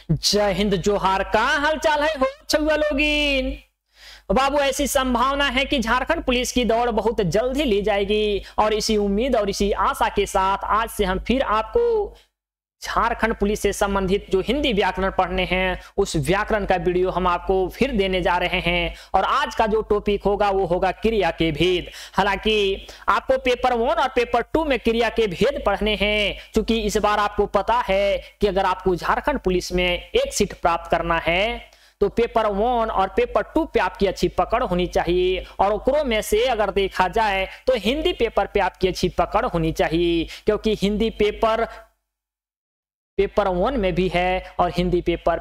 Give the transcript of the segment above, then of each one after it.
जय हिंद जोहार। का हालचाल है हो छुआ लोगिन? बाबू, ऐसी संभावना है कि झारखंड पुलिस की दौड़ बहुत जल्द ही ली जाएगी और इसी उम्मीद और इसी आशा के साथ आज से हम फिर आपको झारखंड पुलिस से संबंधित जो हिंदी व्याकरण पढ़ने हैं उस व्याकरण का वीडियो हम आपको फिर देने जा रहे हैं। और आज का जो टॉपिक होगा वो होगा क्रिया के भेद। हालांकि आपको पेपर 1 और पेपर 2 में क्रिया के भेद पढ़ने हैं, क्योंकि इस बार आपको पता है कि अगर आपको झारखंड पुलिस में एक सीट प्राप्त करना है तो पेपर 1 और पेपर 2 पे आपकी अच्छी पकड़ होनी चाहिए। और ओकरों में से अगर देखा जाए तो हिंदी पेपर पे आपकी अच्छी पकड़ होनी चाहिए, क्योंकि हिंदी पेपर 1 में भी है और हिंदी पेपर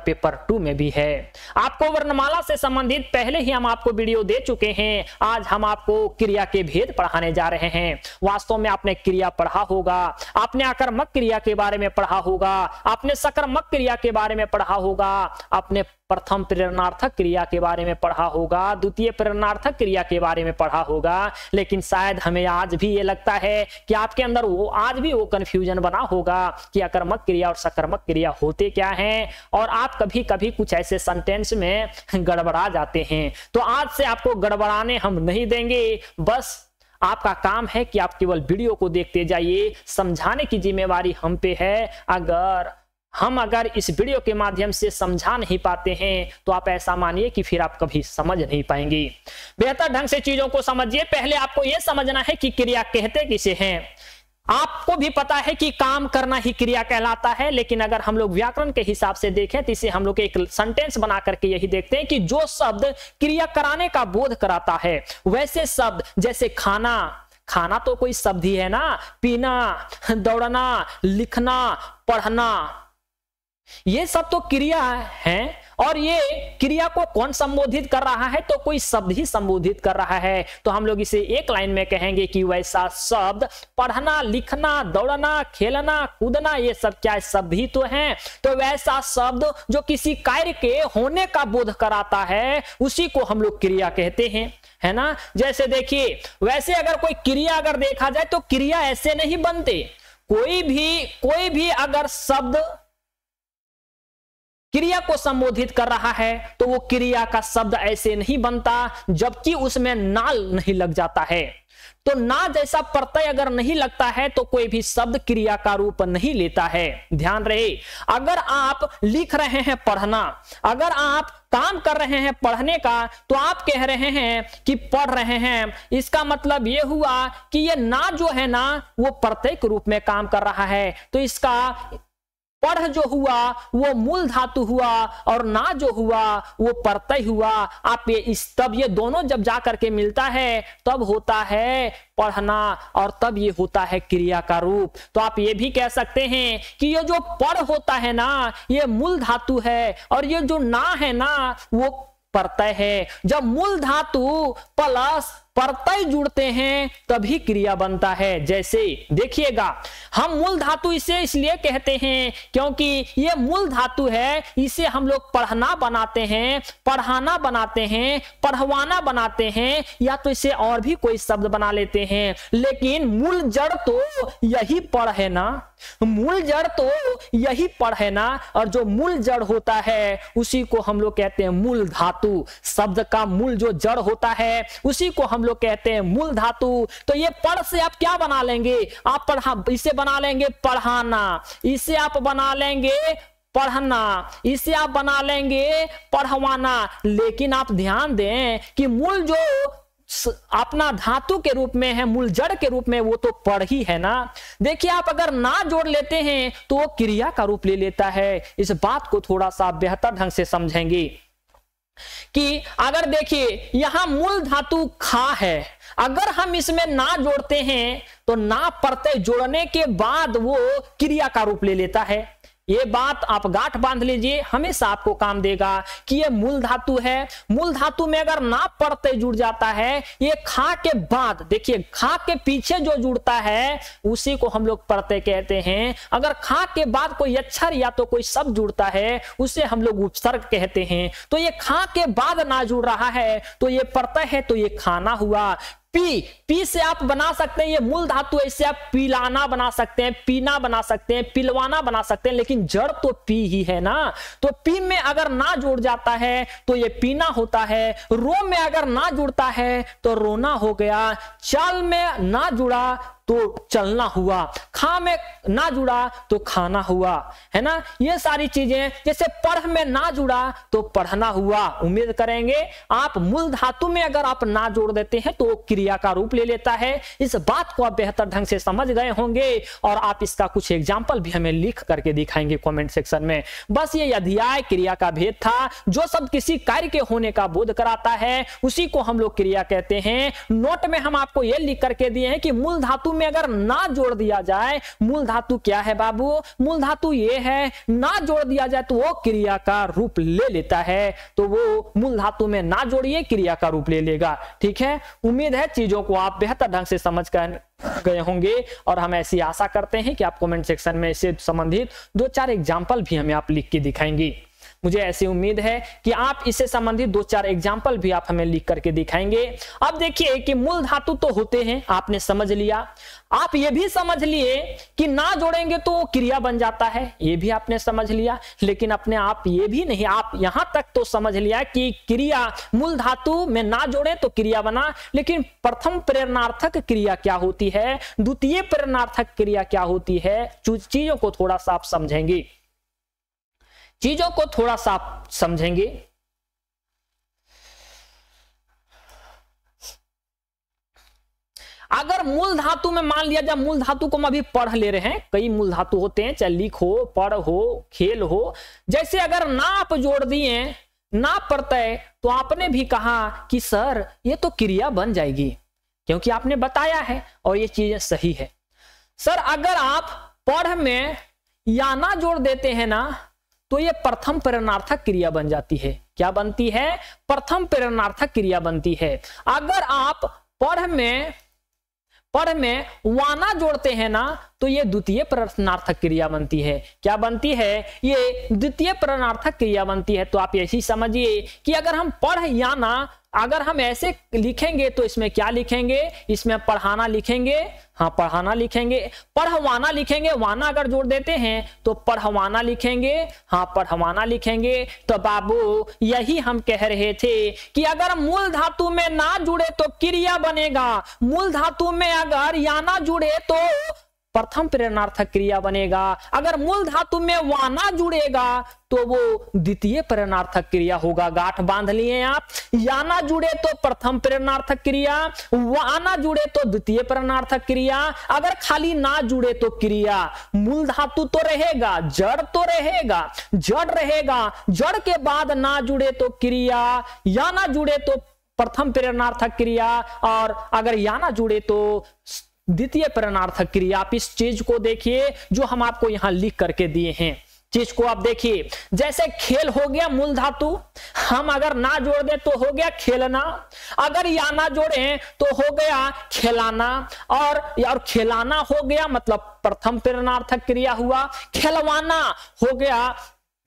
2 में भी है। आपको वर्णमाला से संबंधित पहले ही हम आपको वीडियो दे चुके हैं। आज हम आपको क्रिया के भेद पढ़ाने जा रहे हैं। वास्तव में आपने क्रिया पढ़ा होगा, आपने आकर्मक क्रिया के बारे में पढ़ा होगा, आपने सकर्मक क्रिया के बारे में पढ़ा होगा, आपने प्रथम प्रेरणार्थक क्रिया के बारे में पढ़ा होगा, द्वितीय प्रेरणार्थक क्रिया के बारे में पढ़ा होगा। लेकिन शायद हमें आज भी ये लगता है कि आपके अंदर आज भी वो कंफ्यूजन बना होगा कि आकर्मक क्रिया और सकर्मक क्रिया होते क्या हैं, और आप कभी कभी कुछ ऐसे सेंटेंस में गड़बड़ा जाते हैं। तो आज से आपको गड़बड़ाने हम नहीं देंगे। बस आपका काम है कि आप केवल वीडियो को देखते जाइए, समझाने की जिम्मेवारी हम पे है। अगर इस वीडियो के माध्यम से समझा नहीं पाते हैं तो आप ऐसा मानिए कि फिर आप कभी समझ नहीं पाएंगे। बेहतर ढंग से चीजों को समझिए। पहले आपको यह समझना है कि क्रिया कहते किसे हैं। आपको भी पता है कि काम करना ही क्रिया कहलाता है, लेकिन अगर हम लोग व्याकरण के हिसाब से देखें तो इसे हम लोग एक सेंटेंस बना करके यही देखते हैं कि जो शब्द क्रिया कराने का बोध कराता है, वैसे शब्द जैसे खाना तो कोई शब्द ही है ना, पीना, दौड़ना, लिखना, पढ़ना, ये सब तो क्रिया है। और ये क्रिया को कौन संबोधित कर रहा है? तो कोई शब्द ही संबोधित कर रहा है। तो हम लोग इसे एक लाइन में कहेंगे कि वैसा शब्द पढ़ना, लिखना, दौड़ना, खेलना, कूदना, ये सब क्या शब्द ही तो हैं। तो वैसा शब्द जो किसी कार्य के होने का बोध कराता है उसी को हम लोग क्रिया कहते हैं, है ना। जैसे देखिए, वैसे अगर कोई क्रिया अगर देखा जाए तो क्रिया ऐसे नहीं बनते। कोई भी अगर शब्द क्रिया को संबोधित कर रहा है तो वो क्रिया का शब्द ऐसे नहीं बनता जबकि उसमें नाल नहीं लग जाता है। तो ना जैसा प्रत्यय अगर नहीं लगता है तो कोई भी शब्द क्रिया का रूप नहीं लेता है। ध्यान रहे, अगर आप लिख रहे हैं पढ़ना, अगर आप काम कर रहे हैं पढ़ने का, तो आप कह रहे हैं कि पढ़ रहे हैं, इसका मतलब यह हुआ कि ये ना जो है ना वो प्रत्यय के रूप में काम कर रहा है। तो इसका पढ़ जो हुआ वो मूल धातु हुआ और ना जो हुआ वो प्रत्यय हुआ। आप तब ये दोनों जब जा करके मिलता है तब होता है पढ़ना और तब ये होता है क्रिया का रूप। तो आप ये भी कह सकते हैं कि ये जो पढ़ होता है ना ये मूल धातु है और ये जो ना है ना वो प्रत्यय है। जब मूल धातु प्लस प्रत्यय जुड़ते हैं तभी क्रिया बनता है। जैसे देखिएगा, हम मूल धातु इसे इसलिए कहते हैं क्योंकि ये मूल धातु है, इसे हम लोग पढ़ना बनाते हैं, पढ़ाना बनाते हैं, पढ़वाना बनाते हैं, या तो इसे और भी कोई शब्द बना लेते हैं। लेकिन मूल जड़ तो यही पढ़ है ना, मूल जड़ तो यही पढ़ है ना। और जो मूल जड़ होता है उसी को हम लोग कहते हैं मूल धातु। शब्द का मूल जो जड़ होता है उसी को हम लोग कहते हैं मूल धातु। तो ये पढ़ से आप क्या बना लेंगे? आप इसे बना लेंगे पढ़ाना, इसे आप बना लेंगे पढ़ना, इसे आप बना लेंगे पढ़वाना। लेकिन आप ध्यान दें कि मूल जो अपना धातु के रूप में है, मूल जड़ के रूप में, वो तो पढ़ ही है ना। देखिए, आप अगर ना जोड़ लेते हैं तो वो क्रिया का रूप ले लेता है। इस बात को थोड़ा सा बेहतर ढंग से समझेंगे कि अगर देखिए यहां मूल धातु खा है, अगर हम इसमें ना जोड़ते हैं तो ना प्रत्यय जोड़ने के बाद वो क्रिया का रूप ले लेता है। ये बात आप गांठ बांध लीजिए, हमेशा आपको काम देगा कि ये मूल धातु है। मूल धातु में अगर ना प्रत्यय जुड़ जाता है, ये खा के बाद, देखिए खा के पीछे जो जुड़ता है उसी को हम लोग प्रत्यय कहते हैं। अगर खा के बाद कोई अक्षर या तो कोई शब्द जुड़ता है उसे हम लोग उपसर्ग कहते हैं। तो ये खा के बाद ना जुड़ रहा है तो ये प्रत्यय है, तो ये खाना हुआ। पी से आप बना सकते हैं, ये मूल धातु है, इससे आप पिलाना बना सकते हैं, पीना बना सकते हैं, पिलवाना बना सकते हैं, लेकिन जड़ तो पी ही है ना। तो पी में अगर ना जुड़ जाता है तो ये पीना होता है, रो में अगर ना जुड़ता है तो रोना हो गया, चल में ना जुड़ा तो चलना हुआ, खा में ना जुड़ा तो खाना हुआ, है ना। ये सारी चीजें, जैसे पढ़ में ना जुड़ा तो पढ़ना हुआ। उम्मीद करेंगे आप मूल धातु में अगर आप ना जोड़ देते हैं तो वो क्रिया का रूप ले लेता है। इस बात को आप बेहतर ढंग से समझ गए होंगे और आप इसका कुछ एग्जाम्पल भी हमें लिख करके दिखाएंगे कमेंट सेक्शन में। बस ये अध्याय क्रिया का भेद था। जो शब्द किसी कार्य के होने का बोध कराता है उसी को हम लोग क्रिया कहते हैं। नोट में हम आपको ये लिख करके दिए हैं कि मूल धातु में अगर ना जोड़ दिया जाए, मूल धातु क्या है बाबू, मूल धातु ये है, ना जोड़ दिया जाए तो वो क्रिया का रूप ले लेता है। तो वो मूल धातु में ना जोड़िए, क्रिया का रूप ले लेगा। ठीक है, उम्मीद है चीजों को आप बेहतर ढंग से समझ कर गए होंगे और हम ऐसी आशा करते हैं कि आप कमेंट सेक्शन में इससे संबंधित 2-4 एग्जाम्पल भी हमें आप लिख के दिखाएंगे। मुझे ऐसी उम्मीद है कि आप इससे संबंधित 2-4 एग्जाम्पल भी आप हमें लिख करके दिखाएंगे। अब देखिए कि मूल धातु तो होते हैं, आपने समझ लिया। आप ये भी समझ लिए कि ना जोड़ेंगे तो क्रिया बन जाता है, ये भी आपने समझ लिया। लेकिन अपने आप ये भी नहीं, आप यहां तक तो समझ लिया कि क्रिया मूल धातु में ना जोड़े तो क्रिया बना, लेकिन प्रथम प्रेरणार्थक क्रिया क्या होती है, द्वितीय प्रेरणार्थक क्रिया क्या होती है, चीजों को थोड़ा सा आप समझेंगे, चीजों को थोड़ा सा आप समझेंगे। अगर मूल धातु में मान लिया जाए, मूल धातु को हम अभी पढ़ ले रहे हैं, कई मूल धातु होते हैं, चाहे लिख हो, पढ़ हो, खेल हो। जैसे अगर ना आप जोड़ दिए, ना प्रत्यय, तो आपने भी कहा कि सर ये तो क्रिया बन जाएगी, क्योंकि आपने बताया है और ये चीजें सही है। सर अगर आप पढ़ में या ना जोड़ देते हैं ना तो ये प्रथम प्रेरणार्थक क्रिया बन जाती है। क्या बनती है? प्रथम प्रेरणार्थक क्रिया बनती है। अगर आप पढ़ में वाना जोड़ते हैं ना तो ये द्वितीय प्रेरणार्थक क्रिया बनती है। क्या बनती है? ये द्वितीय प्रेरणार्थक क्रिया बनती है। तो आप ऐसी समझिए कि अगर हम पढ़ या ना, अगर हम ऐसे लिखेंगे तो इसमें क्या लिखेंगे? इसमें पढ़ाना लिखेंगे, हाँ पढ़ाना लिखेंगे। पढ़वाना लिखेंगे, वाना अगर जोड़ देते हैं तो पढ़वाना लिखेंगे, हाँ पढ़वाना लिखेंगे। तो बाबू यही हम कह रहे थे कि अगर मूल धातु में ना जुड़े तो क्रिया बनेगा, मूल धातु में अगर या ना जुड़े तो प्रथम प्रेरणार्थक क्रिया बनेगा। अगर मूल धातु में वाना जुड़ेगा तो वो द्वितीय प्रेरणार्थक क्रिया होगा। गांठ बांध लिए आप, या ना जुड़े तो प्रथम प्रेरणार्थक क्रिया, वाना जुड़े तो द्वितीय प्रेरणार्थक क्रिया। अगर खाली ना जुड़े तो क्रिया। मूल धातु तो रहेगा, जड़ तो रहेगा, जड़ रहेगा, जड़ के बाद ना जुड़े तो क्रिया, या ना जुड़े तो प्रथम प्रेरणार्थक क्रिया, और अगर या ना जुड़े तो द्वितीय प्रेरणार्थक क्रिया। आप इस चीज को देखिए जो हम आपको यहां लिख करके दिए हैं, चीज को आप देखिए। जैसे खेल हो गया मूल धातु, हम अगर ना जोड़ दे तो हो गया खेलना, अगर या ना जोड़े तो हो गया खिलाना, और खिलाना हो गया मतलब प्रथम प्रेरणार्थक क्रिया हुआ, खिलवाना हो गया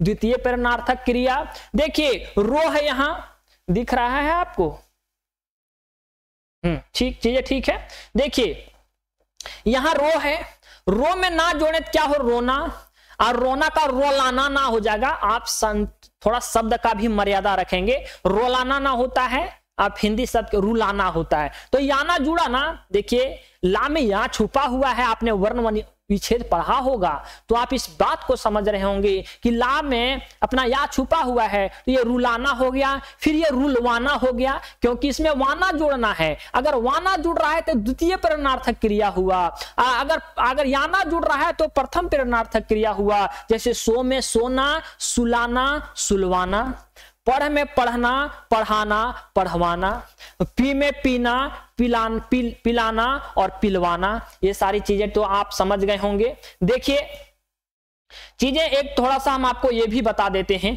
द्वितीय प्रेरणार्थक क्रिया। देखिए रो है, यहां दिख रहा है आपको? ठीक, चीजें ठीक है। देखिए यहां रो है, रो में ना जोड़े क्या हो? रोना, और रोना का रोलाना ना हो जाएगा। आप थोड़ा शब्द का भी मर्यादा रखेंगे। रोलाना ना होता है, आप हिंदी शब्द रुलाना होता है। तो याना जुड़ा ना, देखिए ला में या छुपा हुआ है, आपने वर्ण विच्छेद पढ़ा होगा तो आप इस बात को समझ रहे होंगे कि ला में अपना या छुपा हुआ है, तो ये रुलाना हो गया, फिर ये रुलवाना हो गया, क्योंकि इसमें वाना जोड़ना है। अगर वाना जुड़ रहा है तो द्वितीय प्रेरणार्थक क्रिया हुआ, अगर याना जुड़ रहा है तो प्रथम प्रेरणार्थक क्रिया हुआ। जैसे सो में सोना, सुलाना, सुलवाना, पढ़ में पढ़ना, पढ़ाना, पढ़वाना, पी में पीना, पिलाना और पिलवाना। ये सारी चीजें तो आप समझ गए होंगे। देखिए चीजें एक थोड़ा सा हम आपको ये भी बता देते हैं।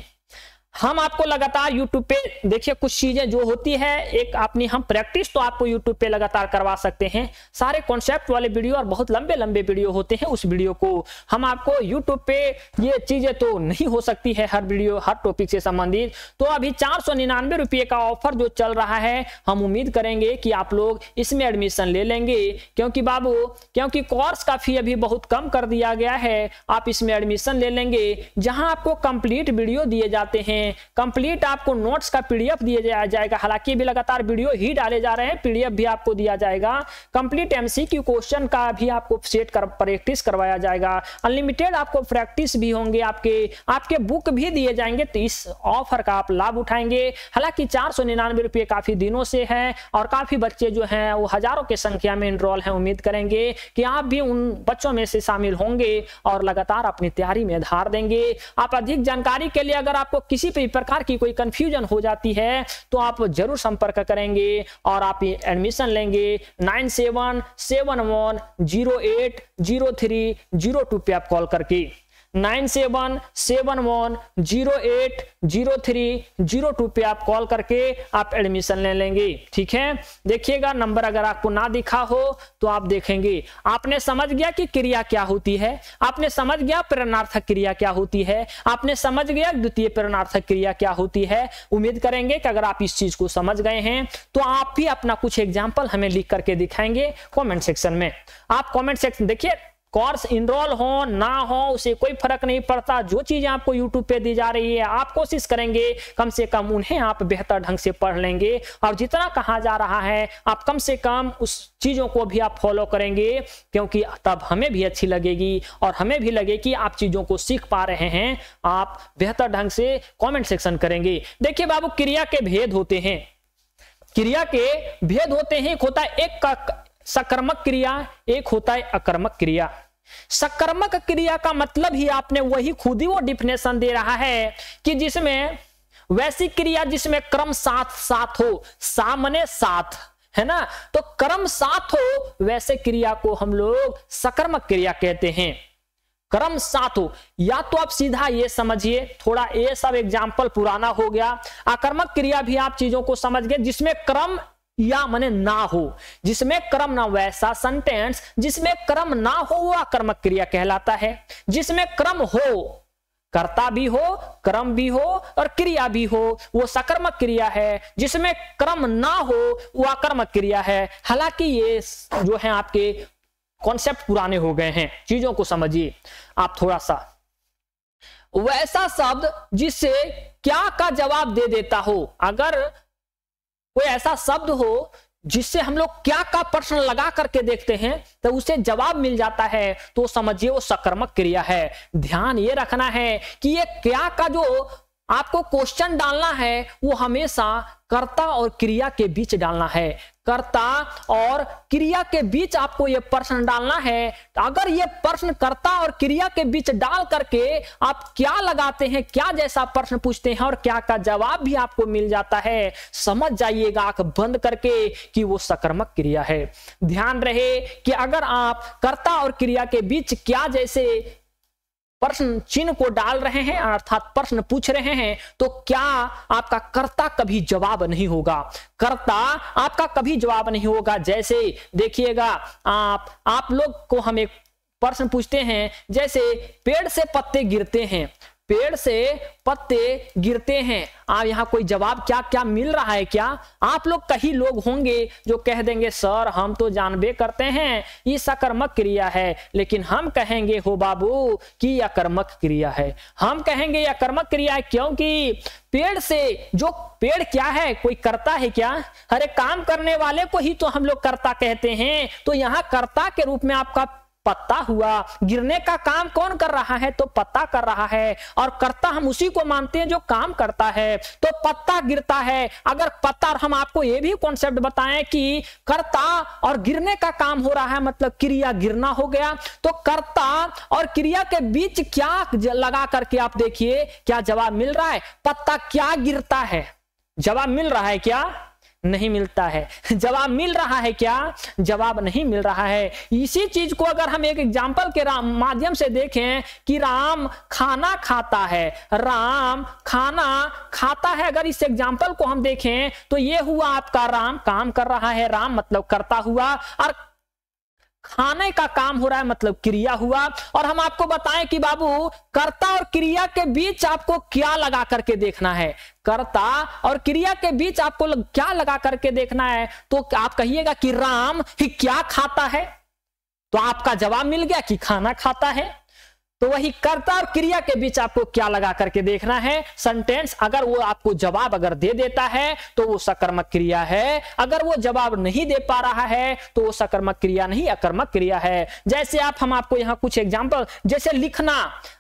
हम आपको लगातार YouTube पे देखिए कुछ चीजें जो होती है, एक अपनी हम प्रैक्टिस तो आपको YouTube पे लगातार करवा सकते हैं। सारे कॉन्सेप्ट वाले वीडियो और बहुत लंबे लंबे वीडियो होते हैं, उस वीडियो को हम आपको YouTube पे, ये चीजें तो नहीं हो सकती है हर वीडियो हर टॉपिक से संबंधित। तो अभी 499 रुपये का ऑफर जो चल रहा है, हम उम्मीद करेंगे कि आप लोग इसमें एडमिशन ले लेंगे, क्योंकि बाबू क्योंकि कोर्स का फी अभी बहुत कम कर दिया गया है। आप इसमें एडमिशन ले लेंगे, जहां आपको कंप्लीट वीडियो दिए जाते हैं, कंप्लीट आपको नोट्स का पीडीएफ दिया जाएगा। हालांकि भी लगातार वीडियो ही डाले जा रहे हैं, पीडीएफ भी आपको दिया जाएगा। कंप्लीट एमसीक्यू क्वेश्चन का भी आपको सेट कर प्रैक्टिस करवाया जाएगा। अनलिमिटेड आपको प्रैक्टिस भी होंगे, आपके बुक भी दिए जाएंगे। तो इस ऑफर का आप लाभ उठाएंगे। हालांकि 499 रुपये काफी दिनों से है और काफी बच्चे जो हैं वो हजारों की संख्या में एनरोल हैं। उम्मीद करेंगे कि आप भी उन बच्चों में से शामिल होंगे और लगातार अपनी तैयारी में धार देंगे। आप अधिक जानकारी के लिए अगर आपको किसी भी प्रकार की कोई कंफ्यूजन हो जाती है तो आप जरूर संपर्क करेंगे और आप एडमिशन लेंगे। 9771080302 पे आप कॉल करके 9771080302 पे आप कॉल करके आप एडमिशन ले लेंगे। ठीक है, देखिएगा नंबर अगर आपको ना दिखा हो तो आप देखेंगे। आपने समझ गया कि क्रिया क्या होती है, आपने समझ गया प्रेरणार्थक क्रिया क्या होती है, आपने समझ गया द्वितीय प्रेरणार्थक क्रिया क्या होती है। उम्मीद करेंगे कि अगर आप इस चीज को समझ गए हैं तो आप भी अपना कुछ एग्जाम्पल हमें लिख करके दिखाएंगे कॉमेंट सेक्शन में। आप कॉमेंट सेक्शन देखिए, कोर्स इनरोल हो ना हो उसे कोई फर्क नहीं पड़ता। जो चीजें आपको YouTube पे दी जा रही है आप कोशिश करेंगे कम से कम उन्हें आप बेहतर ढंग से पढ़ लेंगे, और जितना कहा जा रहा है आप कम से कम उस चीजों को भी आप फॉलो करेंगे, क्योंकि तब हमें भी अच्छी लगेगी और हमें भी लगे कि आप चीजों को सीख पा रहे हैं। आप बेहतर ढंग से कॉमेंट सेक्शन करेंगे। देखिए बाबू, क्रिया के भेद होते हैं, क्रिया के भेद होते हैं। एक होता है एक सकर्मक क्रिया, एक होता है अकर्मक क्रिया। सकर्मक क्रिया का मतलब ही आपने वही खुद ही वो डिफिनेशन दे रहा है कि जिसमें वैसी क्रिया जिसमें क्रम साथ साथ हो, सामने साथ है ना, तो क्रम साथ हो वैसे क्रिया को हम लोग सकर्मक क्रिया कहते हैं। क्रम साथ हो, या तो आप सीधा ये समझिए, थोड़ा ये सब एग्जाम्पल पुराना हो गया। अकर्मक क्रिया भी आप चीजों को समझ गए, जिसमें क्रम या माने ना हो, जिसमें क्रम ना, वैसा सेंटेंस जिसमें क्रम ना हो वो अकर्मक क्रिया कहलाता है। जिसमें क्रम हो, कर्ता भी हो, क्रम भी हो और क्रिया भी हो, वो सकर्मक क्रिया है। जिसमें क्रम ना हो वो अकर्मक क्रिया है। हालांकि ये जो है आपके कॉन्सेप्ट पुराने हो गए हैं, चीजों को समझिए आप थोड़ा सा। वैसा शब्द जिससे क्या का जवाब दे देता हो, अगर कोई ऐसा शब्द हो जिससे हम लोग क्या का प्रश्न लगा करके देखते हैं तो उसे जवाब मिल जाता है, तो समझिए वो सकर्मक क्रिया है। ध्यान ये रखना है कि ये क्या का जो आपको क्वेश्चन डालना है वो हमेशा कर्ता और क्रिया के बीच डालना है। कर्ता और क्रिया के बीच आपको ये प्रश्न डालना है। अगर ये प्रश्न कर्ता और क्रिया के बीच डाल करके आप क्या लगाते हैं, क्या जैसा प्रश्न पूछते हैं और क्या का जवाब भी आपको मिल जाता है, समझ जाइएगा आंख बंद करके कि वो सकर्मक क्रिया है। ध्यान रहे कि अगर आप कर्ता और क्रिया के बीच क्या जैसे प्रश्न चिन्ह को डाल रहे हैं अर्थात प्रश्न पूछ रहे हैं, तो क्या आपका कर्ता कभी जवाब नहीं होगा, कर्ता आपका कभी जवाब नहीं होगा। जैसे देखिएगा, आप लोग को हम एक प्रश्न पूछते हैं, जैसे पेड़ से पत्ते गिरते हैं, पेड़ से पत्ते गिरते हैं, आप यहाँ कोई जवाब क्या क्या मिल रहा है क्या? आप लोग कई लोग होंगे जो कह देंगे सर हम तो जानबे करते हैं ये सकर्मक क्रिया है, लेकिन हम कहेंगे हो बाबू कि यह कर्मक क्रिया है। हम कहेंगे यह कर्मक क्रिया है क्योंकि पेड़ से, जो पेड़ क्या है, कोई करता है क्या? अरे काम करने वाले को ही तो हम लोग कर्ता कहते हैं। तो यहाँ कर्ता के रूप में आपका पत्ता हुआ, गिरने का काम कौन कर रहा है? तो पत्ता कर रहा है, और कर्ता हम उसी को मानते हैं जो काम करता है। तो पत्ता गिरता है, अगर पत्ता, और हम आपको ये भी कॉन्सेप्ट बताएं कि कर्ता और गिरने का काम हो रहा है मतलब क्रिया गिरना हो गया, तो कर्ता और क्रिया के बीच क्या लगा करके आप देखिए क्या जवाब मिल रहा है। पत्ता क्या गिरता है, जवाब मिल रहा है क्या? नहीं मिलता है। जवाब मिल रहा है क्या? जवाब नहीं मिल रहा है। इसी चीज को अगर हम एक एग्जाम्पल के माध्यम से देखें कि राम खाना खाता है, राम खाना खाता है, अगर इस एग्जाम्पल को हम देखें तो ये हुआ आपका राम काम कर रहा है, राम मतलब करता हुआ, और खाने का काम हो रहा है मतलब क्रिया हुआ। और हम आपको बताएं कि बाबू कर्ता और क्रिया के बीच आपको क्या लगा करके देखना है, कर्ता और क्रिया के बीच आपको क्या लगा करके देखना है। तो आप कहिएगा कि राम ही क्या खाता है, तो आपका जवाब मिल गया कि खाना खाता है। तो वही कर्ता और क्रिया के बीच आपको क्या लगा करके देखना है, सेंटेंस। अगर वो आपको जवाब अगर दे देता है तो वो सकर्मक क्रिया है, अगर वो जवाब नहीं दे पा रहा है तो वो सकर्मक क्रिया नहीं अकर्मक क्रिया है। जैसे हम आपको यहाँ कुछ एग्जांपल, जैसे लिखना,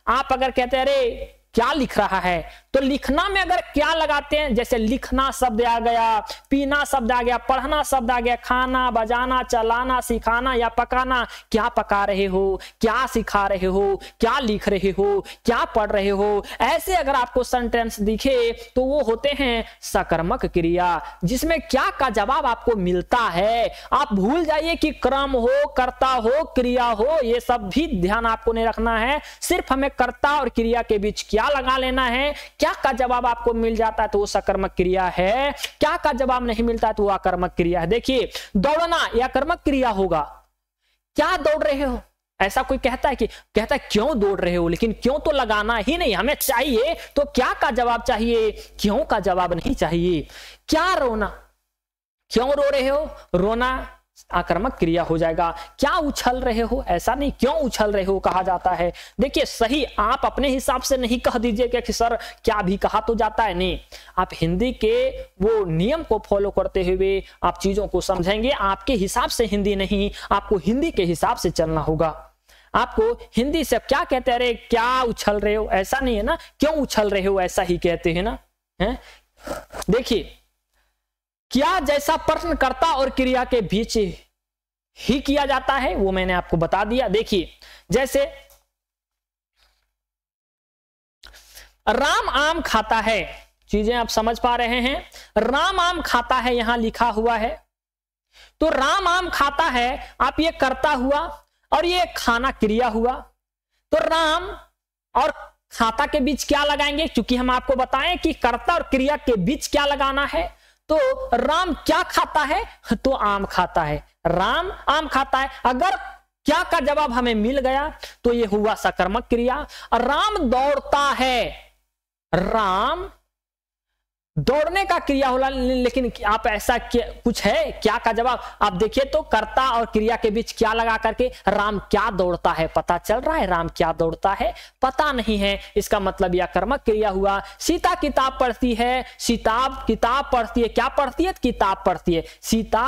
आप अगर कहते हैं अरे क्या लिख रहा है, तो लिखना में अगर क्या लगाते हैं, जैसे लिखना शब्द आ गया, पीना शब्द आ गया, पढ़ना शब्द आ गया, खाना, बजाना, चलाना, सिखाना या पकाना, क्या पका रहे हो, क्या सिखा रहे हो, क्या लिख रहे हो, क्या पढ़ रहे हो, ऐसे अगर आपको सेंटेंस दिखे तो वो होते हैं सकर्मक क्रिया, जिसमें क्या का जवाब आपको मिलता है। आप भूल जाइए कि क्रम हो, कर्ता हो, क्रिया हो, ये सब भी ध्यान आपको नहीं रखना है। सिर्फ हमें कर्ता और क्रिया के बीच क्या लगा लेना है, क्या का जवाब आपको मिल जाता है तो वो सकर्मक क्रिया है, क्या का जवाब नहीं मिलता है तो वो अकर्मक क्रिया है। देखिए दौड़ना यह कर्मक क्रिया होगा, क्या दौड़ रहे हो, ऐसा कोई कहता है क्यों दौड़ रहे हो, लेकिन क्यों तो लगाना ही नहीं हमें चाहिए, तो क्या का जवाब चाहिए, क्यों का जवाब नहीं चाहिए। क्या रोना, क्यों रो रहे हो, रोना आकर्मक क्रिया हो जाएगा। क्या उछल रहे हो, ऐसा नहीं क्यों उछल रहे हो कहा जाता है। देखिए सही आप अपने हिसाब से नहीं कह दीजिएगा कि सर क्या भी कहा तो जाता है, नहीं, आप हिंदी के वो नियम को फॉलो करते हुए आप चीजों को समझेंगे। आपके हिसाब से हिंदी नहीं, आपको हिंदी के हिसाब से चलना होगा। आपको हिंदी से क्या कहते हैं, अरे क्या उछल रहे हो, ऐसा नहीं है ना, क्यों उछल रहे हो ऐसा ही कहते हैं ना, है? देखिए क्या जैसा प्रश्न कर्ता और क्रिया के बीच ही किया जाता है वो मैंने आपको बता दिया। देखिए जैसे राम आम खाता है, चीजें आप समझ पा रहे हैं, राम आम खाता है यहां लिखा हुआ है, तो राम आम खाता है, आप ये कर्ता हुआ और ये खाना क्रिया हुआ। तो राम और खाता के बीच क्या लगाएंगे, क्योंकि हम आपको बताएं कि कर्ता और क्रिया के बीच क्या लगाना है। तो राम क्या खाता है, तो आम खाता है, राम आम खाता है। अगर क्या का जवाब हमें मिल गया तो ये हुआ सकर्मक क्रिया। राम दौड़ता है, राम दौड़ने का क्रिया होला, लेकिन आप ऐसा कुछ है क्या का जवाब, आप देखिए तो कर्ता और क्रिया के बीच क्या लगा करके राम क्या दौड़ता है, पता चल रहा है राम क्या दौड़ता है, पता नहीं है, इसका मतलब यह कर्मक क्रिया हुआ। सीता किताब पढ़ती है, सीता किताब पढ़ती है, क्या पढ़ती है, किताब पढ़ती है। सीता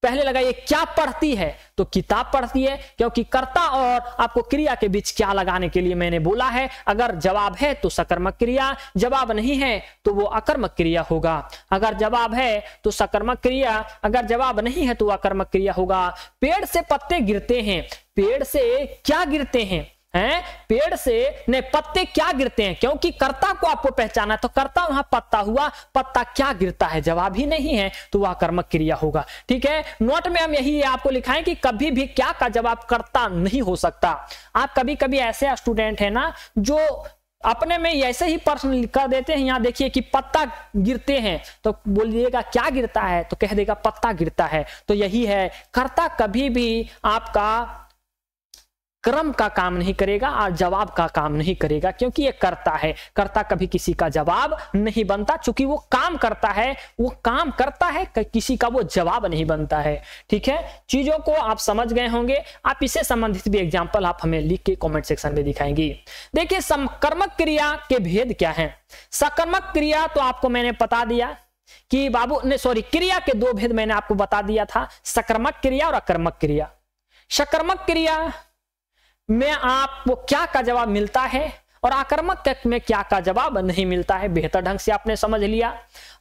पहले लगाइए क्या पढ़ती है, तो किताब पढ़ती है, क्योंकि कर्ता और आपको क्रिया के बीच क्या लगाने के लिए मैंने बोला है। अगर जवाब है तो सकर्मक क्रिया, जवाब नहीं है तो वो अकर्मक क्रिया होगा। अगर जवाब है तो सकर्मक क्रिया, अगर जवाब नहीं है तो अकर्मक क्रिया होगा। पेड़ से पत्ते गिरते हैं, पेड़ से क्या गिरते हैं, हैं? पेड़ से ने पत्ते क्या गिरते हैं, क्योंकि कर्ता को आपको पहचाना, तो कर्ता वहां पत्ता हुआ, पत्ता क्या गिरता है, जवाब ही नहीं है तो वह कर्मक क्रिया होगा। ठीक है, नोट में हम यही आपको लिखाएं कि कभी भी क्या का जवाब कर्ता नहीं हो सकता। आप कभी कभी ऐसे स्टूडेंट है ना जो अपने में ऐसे ही प्रश्न लिख देते हैं, यहां देखिए कि पत्ता गिरते हैं, तो बोलिएगा क्या गिरता है, तो कह देगा पत्ता गिरता है। तो यही है, कर्ता कभी भी आपका क्रम का काम नहीं करेगा और जवाब का काम नहीं करेगा, क्योंकि ये कर्ता है। कर्ता कभी किसी का जवाब नहीं बनता, चूंकि वो काम करता है, वो काम करता है, किसी का वो जवाब नहीं बनता है। ठीक है, चीजों को आप समझ गए होंगे। आप इससे संबंधित भी एग्जाम्पल आप हमें लिख के कमेंट सेक्शन में दिखाएंगे। देखिए सकर्मक क्रिया के भेद क्या है। सकर्मक क्रिया तो आपको मैंने बता दिया कि बाबू ने सॉरी क्रिया के दो भेद मैंने आपको बता दिया था, सकर्मक क्रिया और अकर्मक क्रिया। सकर्मक क्रिया में आपको क्या का जवाब मिलता है और आकर्मक में क्या का जवाब नहीं मिलता है, बेहतर ढंग से आपने समझ लिया।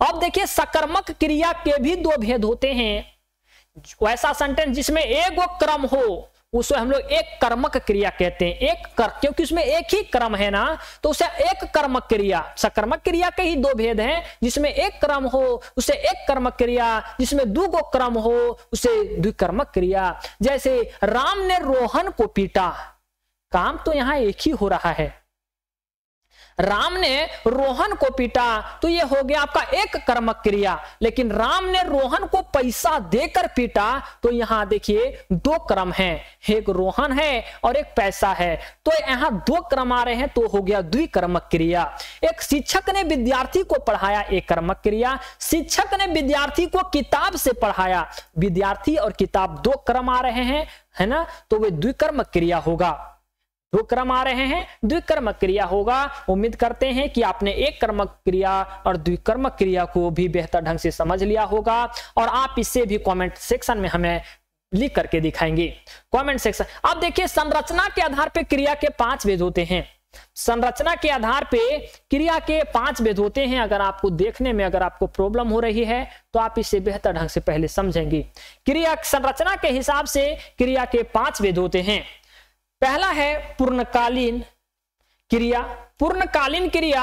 अब देखिए सकर्मक क्रिया के भी दो भेद होते हैं। वैसा सेंटेंस जिसमें एक वो क्रम हो, उसे हम लोग एक कर्मक क्रिया कहते हैं। एक कर, क्योंकि उसमें एक ही क्रम है ना, तो उसे एक कर्मक क्रिया। सकर्मक क्रिया के ही दो भेद हैं, जिसमें एक क्रम हो उसे एक कर्मक क्रिया, जिसमें दो गो क्रम हो उसे द्विकर्मक क्रिया। जैसे राम ने रोहन को पीटा, काम तो यहां एक ही हो रहा है। राम ने रोहन को पीटा तो यह हो गया आपका एक कर्मक क्रिया, लेकिन राम ने रोहन को पैसा देकर पीटा तो यहां देखिए दो क्रम हैं, एक रोहन है और एक पैसा है, तो यहां दो क्रम आ रहे हैं, तो हो गया द्विकर्मक क्रिया। एक शिक्षक ने विद्यार्थी को पढ़ाया, एक कर्मक क्रिया। शिक्षक ने विद्यार्थी को किताब से पढ़ाया, विद्यार्थी और किताब दो क्रम आ रहे हैं, है ना, तो वे द्विकर्मक क्रिया होगा। दो क्रम आ रहे हैं, द्विकर्मक क्रिया होगा। उम्मीद करते हैं कि आपने एक कर्मक क्रिया और द्विकर्मक क्रिया को भी बेहतर ढंग से समझ लिया होगा, और आप इससे भी कमेंट सेक्शन में हमें लिख करके दिखाएंगे, कमेंट सेक्शन। अब देखिए संरचना के आधार पे क्रिया के 5 भेद होते हैं। संरचना के आधार पे क्रिया के 5 भेद होते हैं। अगर आपको देखने में अगर आपको प्रॉब्लम हो रही है तो आप इसे बेहतर ढंग से पहले समझेंगे। क्रिया संरचना के हिसाब से क्रिया के 5 भेद होते हैं। पहला है पूर्णकालीन क्रिया। पूर्णकालीन क्रिया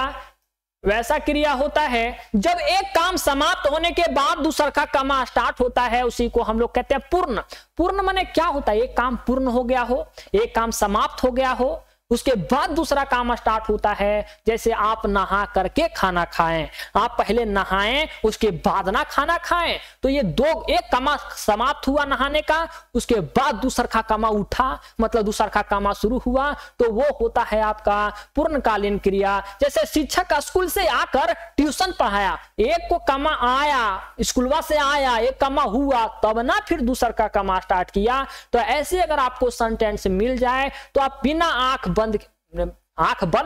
वैसा क्रिया होता है जब एक काम समाप्त होने के बाद दूसरा का काम स्टार्ट होता है, उसी को हम लोग कहते हैं पूर्ण। पूर्ण माने क्या होता है, एक काम पूर्ण हो गया हो, एक काम समाप्त हो गया हो, उसके बाद दूसरा काम स्टार्ट होता है। जैसे आप नहा करके खाना खाएं, आप पहले नहाएं उसके बाद ना खाना खाएं, तो ये दो, एक कामा समाप्त हुआ नहाने का, उसके बाद दूसरा कामा उठा, मतलब दूसरा का कामा शुरू हुआ, तो वो होता है आपका पूर्णकालीन क्रिया। जैसे शिक्षक स्कूल से आकर ट्यूशन पढ़ाया, एक को कामा आया, स्कूलवा से आया, एक कामा हुआ, तब ना फिर दूसरा का कामा स्टार्ट किया। तो ऐसे अगर आपको सेंटेंस मिल जाए तो आप बिना आंख बंद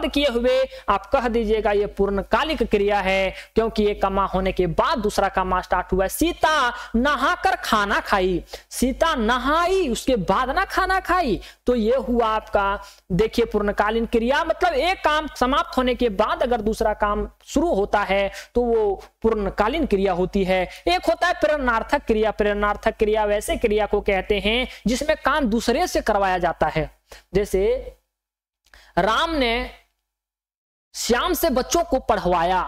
किए हुए आप कह दीजिएगा ये पूर्णकालिक क्रिया है, क्योंकि ये कामा होने के बाद दूसरा कामा स्टार्ट हुआ। सीता नहाकर खाना खाई, सीता नहाई उसके बाद ना खाना खाई, तो ये हुआ आपका देखिए पूर्णकालीन क्रिया। मतलब एक काम समाप्त होने के बाद अगर दूसरा काम शुरू होता है तो वो पूर्णकालीन क्रिया होती है। एक होता है प्रेरणार्थक क्रिया। प्रेरणार्थक क्रिया वैसे क्रिया को कहते हैं जिसमें काम दूसरे से करवाया जाता है। जैसे राम ने श्याम से बच्चों को पढ़वाया,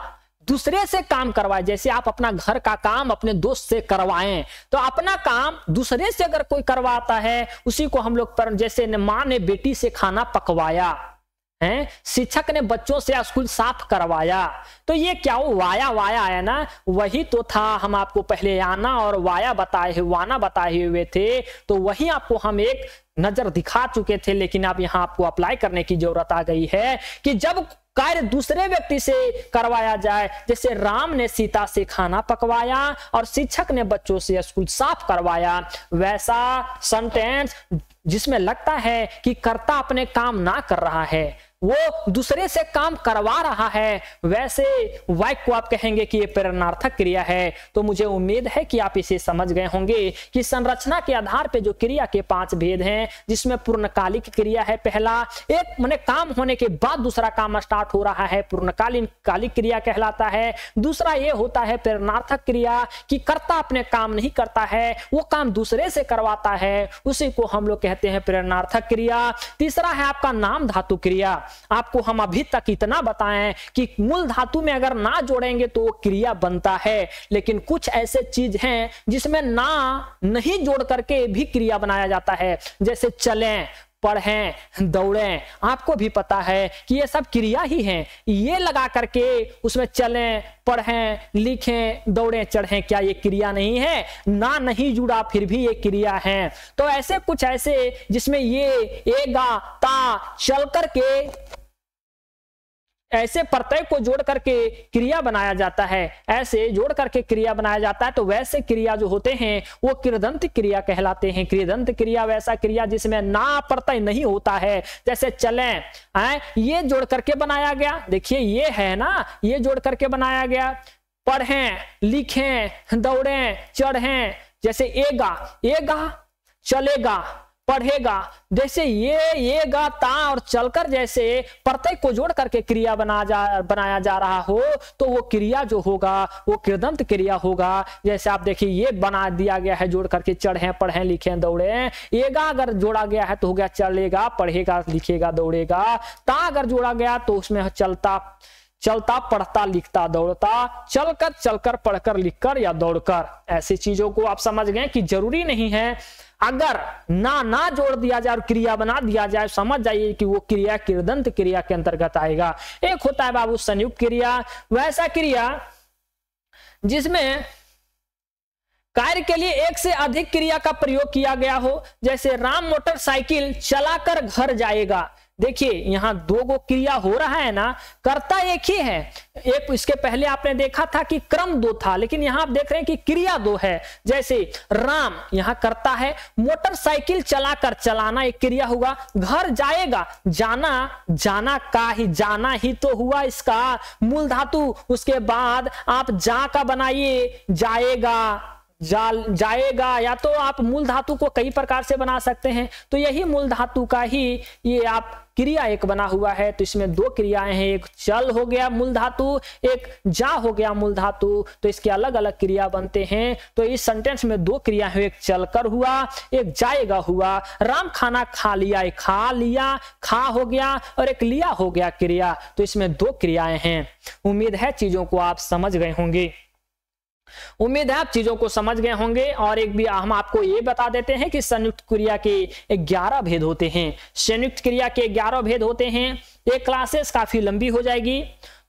दूसरे से काम करवाए। जैसे आप अपना घर का काम अपने दोस्त से करवाएं, तो अपना काम दूसरे से अगर कोई करवाता है उसी को हम लोग पर, जैसे माँ ने बेटी से खाना पकवाया है, शिक्षक ने बच्चों से स्कूल साफ करवाया, तो ये क्या हो, वाया वाया आया ना, वही तो था। हम आपको पहले आना और वाया वाना बताए हुए थे, तो वही आपको हम एक नजर दिखा चुके थे, लेकिन अब यहाँ आपको अप्लाई करने की जरूरत आ गई है कि जब कार्य दूसरे व्यक्ति से करवाया जाए, जैसे राम ने सीता से खाना पकवाया और शिक्षक ने बच्चों से स्कूल साफ करवाया, वैसा सेंटेंस जिसमें लगता है कि कर्ता अपने काम ना कर रहा है, वो दूसरे से काम करवा रहा है, वैसे वाक्य को आप कहेंगे कि ये प्रेरणार्थक क्रिया है। तो मुझे उम्मीद है कि आप इसे समझ गए होंगे कि संरचना के आधार पे जो क्रिया के 5 भेद हैं, जिसमें पूर्णकालिक क्रिया है पहला, एक माने काम होने के बाद दूसरा काम स्टार्ट हो रहा है, पूर्णकालीन कालिक क्रिया कहलाता है। दूसरा ये होता है प्रेरणार्थक क्रिया कि कर्ता अपने काम नहीं करता है, वो काम दूसरे से करवाता है, उसी को हम लोग कहते हैं प्रेरणार्थक क्रिया। तीसरा है आपका नाम धातु क्रिया। आपको हम अभी तक इतना बताएं कि मूल धातु में अगर ना जोड़ेंगे तो वो क्रिया बनता है, लेकिन कुछ ऐसे चीज हैं जिसमें ना नहीं जोड़ करके भी क्रिया बनाया जाता है। जैसे चलें, पढ़ें, दौड़ें, आपको भी पता है कि ये सब क्रिया ही हैं। ये लगा करके उसमें चलें, पढ़ें, लिखें, दौड़ें, चढ़ें, क्या ये क्रिया नहीं है? ना नहीं जुड़ा फिर भी ये क्रिया है। तो ऐसे कुछ ऐसे जिसमें ये एगा ता चल करके ऐसे प्रत्यय को जोड़ करके क्रिया बनाया जाता है, ऐसे जोड़ करके क्रिया बनाया जाता है। तो वैसे क्रिया जो होते हैं वो कृदंत क्रिया कहलाते हैं। कृदंत क्रिया वैसा क्रिया जिसमें ना प्रत्यय नहीं होता है। जैसे चलें, ये जोड़ करके बनाया गया, देखिए ये है ना, ये जोड़ करके बनाया गया। पढ़ें, लिखें, दौड़ें, चढ़ें, जैसे एगा, एगा चलेगा, पढ़ेगा। जैसे ये गा ता और चलकर जैसे प्रत्यय को जोड़ करके क्रिया बनाया जा रहा हो तो वो क्रिया जो होगा वो कृदंत क्रिया होगा। जैसे आप देखिए ये बना दिया गया है जोड़ करके, चढ़े पढ़े लिखे दौड़े। येगा अगर जोड़ा गया है तो हो गया चलेगा पढ़ेगा लिखेगा दौड़ेगा। ता अगर जोड़ा गया तो उसमें चलता पढ़ता लिखता दौड़ता, चलकर पढ़कर लिखकर या दौड़कर। ऐसी चीजों को आप समझ गए कि जरूरी नहीं है अगर ना जोड़ दिया जाए और क्रिया बना दिया जाए, समझ जाइए कि वो क्रिया कृदंत क्रिया के अंतर्गत आएगा। एक होता है बाबू संयुक्त क्रिया, वैसा क्रिया जिसमें कार्य के लिए एक से अधिक क्रिया का प्रयोग किया गया हो। जैसे राम मोटरसाइकिल चलाकर घर जाएगा। देखिए यहां दो गो क्रिया हो रहा है ना, कर्ता एक ही है। एक इसके पहले आपने देखा था कि क्रम दो था, लेकिन यहां आप देख रहे हैं कि क्रिया दो है। जैसे राम यहां कर्ता है, मोटरसाइकिल चलाकर चलाना एक क्रिया हुआ, घर जाएगा जाना ही तो हुआ इसका मूल धातु। उसके बाद आप जा का बनाइए जाएगा, या तो आप मूल धातु को कई प्रकार से बना सकते हैं। तो यही मूल धातु का ही ये आप क्रिया एक बना हुआ है। तो इसमें दो क्रियाएं हैं, एक चल हो गया मूल धातु, एक जा हो गया मूल धातु। तो इसके अलग अलग क्रिया बनते हैं। तो इस सेंटेंस में दो क्रिया है, एक चलकर हुआ एक जाएगा हुआ। राम खाना खा लिया, खा हो गया, और एक लिया हो गया क्रिया। तो इसमें दो क्रियाएं हैं। उम्मीद है चीजों को आप समझ गए होंगे। और एक भी हम आपको ये बता देते हैं कि संयुक्त क्रिया के 11 भेद होते हैं। संयुक्त क्रिया के 11 भेद होते हैं। ये क्लासेस काफी लंबी हो जाएगी,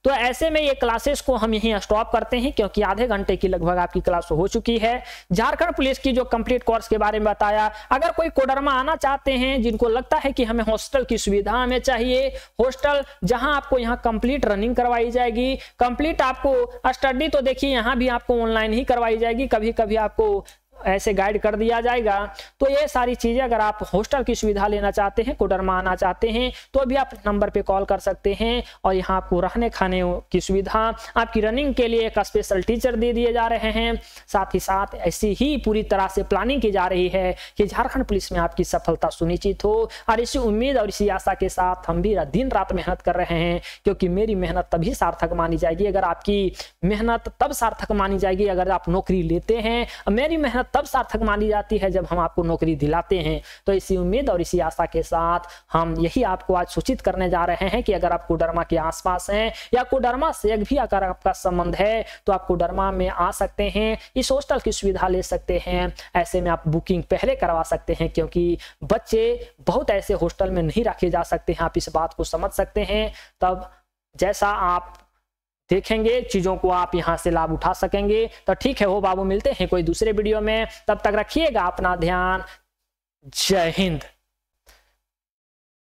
तो ऐसे में ये क्लासेस को हम यहीं स्टॉप करते हैं, क्योंकि आधे घंटे की लगभग आपकी क्लास हो चुकी है। झारखंड पुलिस की जो कंप्लीट कोर्स के बारे में बताया, अगर कोई कोडरमा आना चाहते हैं, जिनको लगता है कि हमें हॉस्टल की सुविधा हमें चाहिए, हॉस्टल जहां आपको यहाँ कंप्लीट रनिंग करवाई जाएगी, कंप्लीट आपको स्टडी तो देखिए यहाँ भी आपको ऑनलाइन ही करवाई जाएगी, कभी कभी आपको ऐसे गाइड कर दिया जाएगा। तो ये सारी चीजें अगर आप हॉस्टल की सुविधा लेना चाहते हैं, कोडरमा आना चाहते हैं, तो अभी आप नंबर पे कॉल कर सकते हैं। और यहाँ आपको रहने खाने की सुविधा, आपकी रनिंग के लिए एक स्पेशल टीचर दे दिए जा रहे हैं। साथ ही साथ ऐसी ही पूरी तरह से प्लानिंग की जा रही है कि झारखंड पुलिस में आपकी सफलता सुनिश्चित हो। और इसी उम्मीद और इसी आशा के साथ हम भी दिन रात मेहनत कर रहे हैं, क्योंकि मेरी मेहनत तभी सार्थक मानी जाएगी अगर आपकी मेहनत तब सार्थक मानी जाएगी अगर आप नौकरी लेते हैं। मेरी मेहनत तब सार्थक मानी जाती है जब हम आपको नौकरी दिलाते हैं। तो इसी उम्मीद और इसी आशा के साथ हम यही आपको आज सूचित करने जा रहे हैं कि अगर आप कोडरमा के आसपास हैं या कोडरमा से भी अगर आपका संबंध है तो आप कोडरमा में आ सकते हैं, इस हॉस्टल की सुविधा ले सकते हैं। ऐसे में आप बुकिंग पहले करवा सकते हैं, क्योंकि बच्चे बहुत ऐसे हॉस्टल में नहीं रखे जा सकते हैं। आप इस बात को समझ सकते हैं। तब जैसा आप देखेंगे चीजों को आप यहां से लाभ उठा सकेंगे। तो ठीक है, वो बाबू मिलते हैं कोई दूसरे वीडियो में, तब तक रखिएगा अपना ध्यान। जय हिंद।